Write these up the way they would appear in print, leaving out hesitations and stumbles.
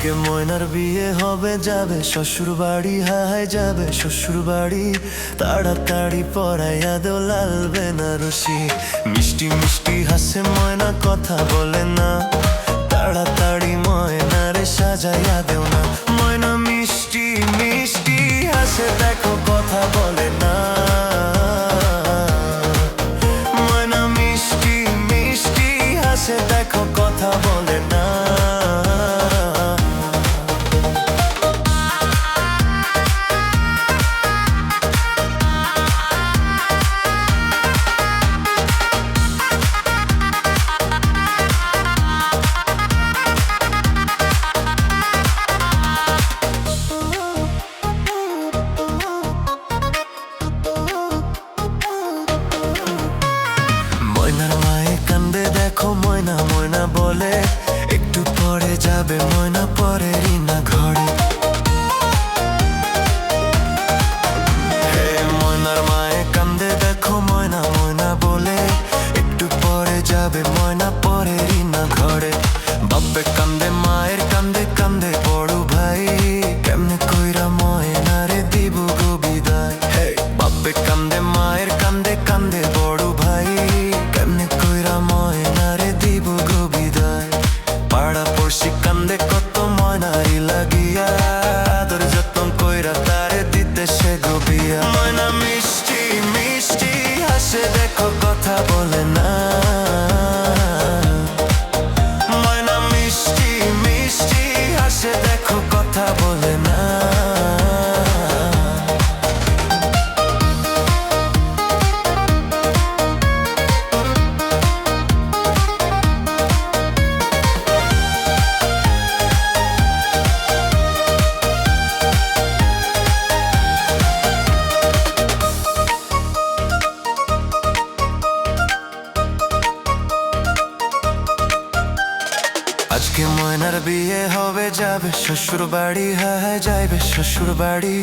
আজকে ময়নার বিয়ে হবে, যাবে শ্বশুর বাড়ি, হায় যাবে শ্বশুর বাড়ি। তাড়াতাড়ি পরাইয়া দেও লাল বেনারসি। মিষ্টি মিষ্টি হাসে ময়না, কথা বলে না। তাড়াতাড়ি ময়নারে সাজাইয়া দেও না। ময়না মিষ্টি মিষ্টি হাসে, দেখো কথা বলে না। ময়না মিষ্টি মিষ্টি হাসে, দেখো কথা বলে না। ময়নার মায়ে কান্দে, দেখো ময়না ময়না বলে। একটু পরে যাবে ময়না পরেরই না ঘরে। হে ময়নার মায়ে কান্দে, দেখো ময়না ময়না বলে। একটু পরে যাবে ময়না পরেরই না ঘরে। বাপে কান্দে, মায়ের কান্দে কান্দে বড় ভাই। কেমনে কইরা ময়নারে দিব গো বিদায়। হে বাপে কান্দে, মায়ের কান্দে কান্দে বড় ভাই। কেমনে কইরা ময়নারে দিব গো বিদায়। পাড়া পড়শি কান্দে কত ময়নারি লাগিয়া। আদর যত্ন কইরা তারে দিতে সে গো বিয়া। ময়না মিষ্টি মিষ্টি হাসে, দেখো কথা বলে না। ময়না মিষ্টি মিষ্টি হাসে, দেখো কথা বলে না। আজকে ময়নার বিয়ে হবে, যাবে শ্বশুর বাড়ি, হায় যাইবে শ্বশুর বাড়ি।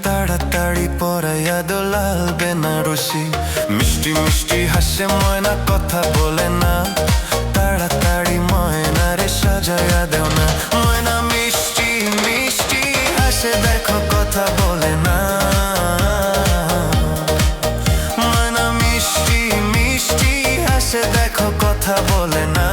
তাড়াতাড়ি পরাইয়া দো লাল বেনারসি। মিষ্টি মিষ্টি হাসে ময়না, কথা বলে না। তাড়াতাড়ি ময়নারে সাজাইয়া দেও না। ময়না মিষ্টি মিষ্টি হাসে, দেখো কথা বলে না। ময়না মিষ্টি মিষ্টি হাসে, দেখো কথা বলে না।